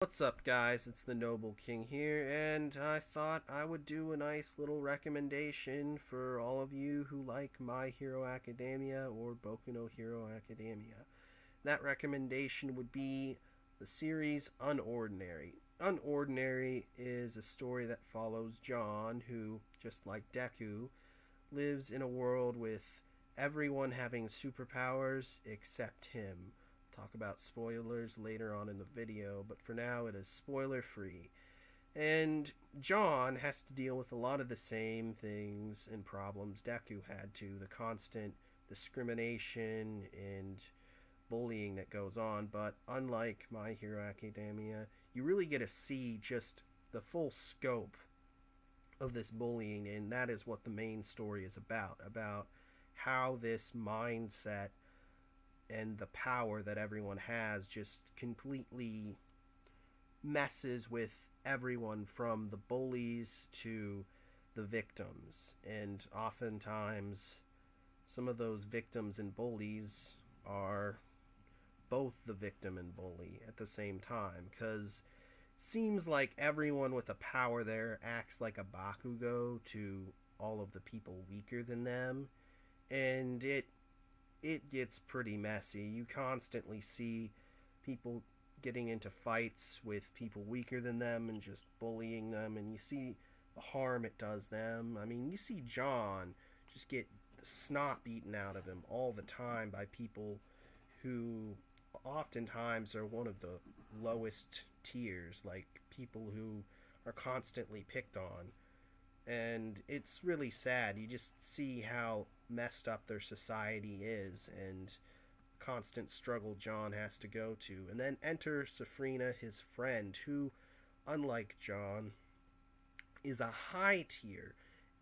What's up, guys? It's the Noble King here, and I thought I would do a nice little recommendation for all of you who like My Hero Academia or Boku no Hero Academia. That recommendation would be the series Unordinary. Unordinary is a story that follows John, who, just like Deku, lives in a world with everyone having superpowers except him. Talk about spoilers later on in the video, but for now it is spoiler free. And John has to deal with a lot of the same things and problems Deku had to, the constant discrimination and bullying that goes on, but unlike My Hero Academia, you really get to see just the full scope of this bullying, and that is what the main story is about how this mindset and the power that everyone has just completely messes with everyone from the bullies to the victims. And oftentimes, some of those victims and bullies are both the victim and bully at the same time, because seems like everyone with a power there acts like a Bakugo to all of the people weaker than them, and it gets pretty messy. You constantly see people getting into fights with people weaker than them and just bullying them, and you see the harm it does them. I mean, you see John just get the snot beaten out of him all the time by people who oftentimes are one of the lowest tiers, like people who are constantly picked on. And it's really sad. You just see how messed up their society is and constant struggle John has to go to. And then enter Safrina, his friend, who, unlike John, is a high tier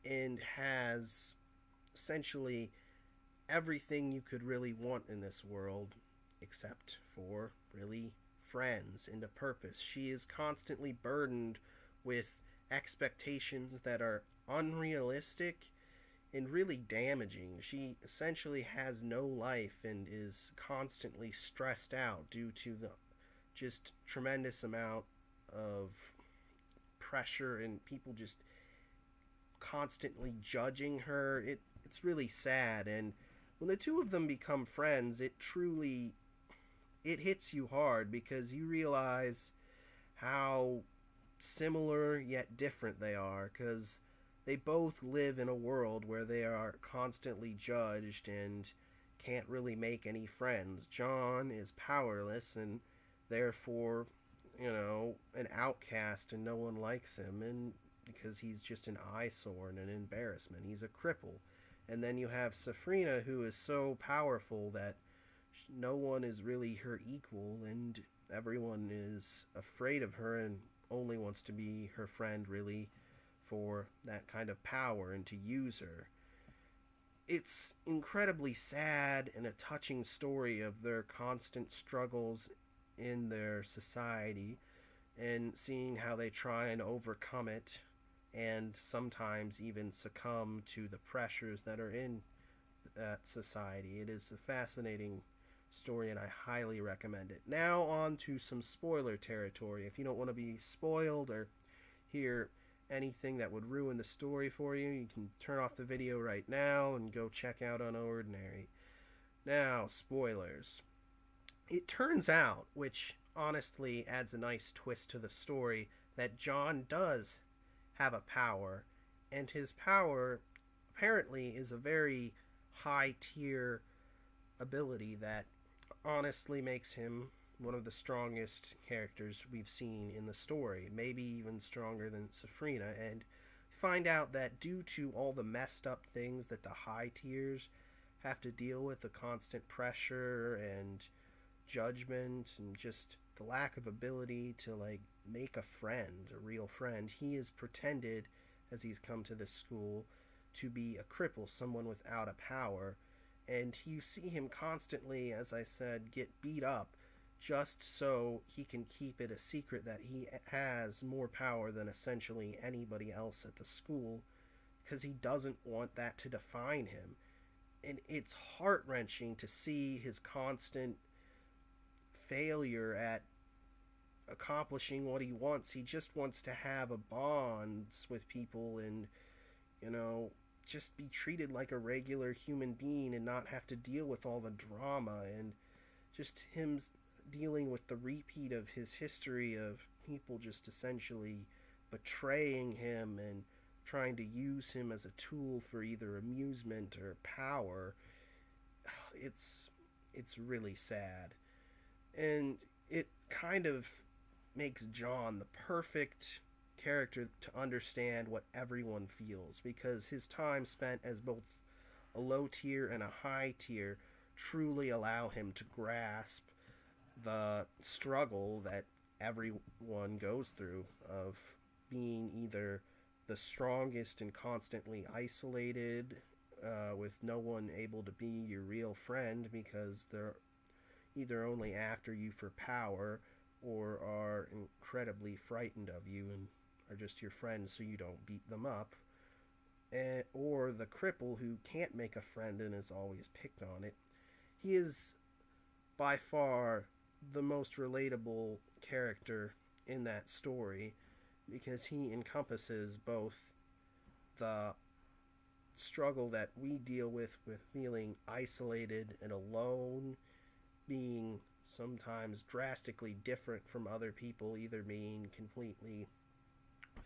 and has essentially everything you could really want in this world except for really friends and a purpose. She is constantly burdened with expectations that are unrealistic and really damaging. She essentially has no life and is constantly stressed out due to the just tremendous amount of pressure and people just constantly judging her. It's really sad, and when the two of them become friends, it hits you hard because you realize how similar yet different they are, because they both live in a world where they are constantly judged and can't really make any friends. John is powerless and therefore, an outcast and no one likes him, and because he's just an eyesore and an embarrassment. He's a cripple. And then you have Safrina, who is so powerful that no one is really her equal, and everyone is afraid of her and only wants to be her friend, really, for that kind of power and to use her. It's incredibly sad and a touching story of their constant struggles in their society and seeing how they try and overcome it and sometimes even succumb to the pressures that are in that society. It is a fascinating story and I highly recommend it. Now on to some spoiler territory. If you don't want to be spoiled or hear anything that would ruin the story for you, you can turn off the video right now and go check out Unordinary. Now, spoilers. It turns out, which honestly adds a nice twist to the story, that John does have a power, and his power apparently is a very high tier ability that honestly makes him one of the strongest characters we've seen in the story, maybe even stronger than Safrina, and find out that due to all the messed up things that the high tiers have to deal with, the constant pressure and judgment and just the lack of ability to make a friend, a real friend, he is pretended as he's come to this school to be a cripple, someone without a power, and you see him constantly, as I said, get beat up just so he can keep it a secret that he has more power than essentially anybody else at the school, because he doesn't want that to define him. And it's heart-wrenching to see his constant failure at accomplishing what he wants. He just wants to have a bond with people and, you know, just be treated like a regular human being and not have to deal with all the drama and just him dealing with the repeat of his history of people just essentially betraying him and trying to use him as a tool for either amusement or power. It's it's really sad. And it kind of makes John the perfect character to understand what everyone feels because his time spent as both a low tier and a high tier truly allow him to grasp the struggle that everyone goes through of being either the strongest and constantly isolated, with no one able to be your real friend because they're either only after you for power or are incredibly frightened of you and are just your friends so you don't beat them up, or the cripple who can't make a friend and is always picked on it. He is by far the most relatable character in that story because he encompasses both the struggle that we deal with feeling isolated and alone, being sometimes drastically different from other people, either being completely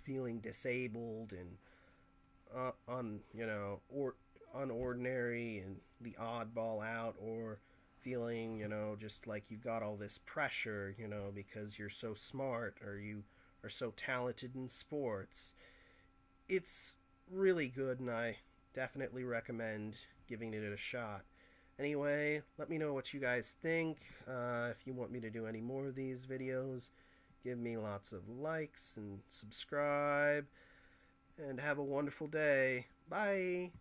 feeling disabled and or unordinary and the oddball out, or feeling, just like you've got all this pressure, because you're so smart or you are so talented in sports. It's really good, and I definitely recommend giving it a shot. Anyway, let me know what you guys think. If you want me to do any more of these videos, give me lots of likes and subscribe. And have a wonderful day. Bye!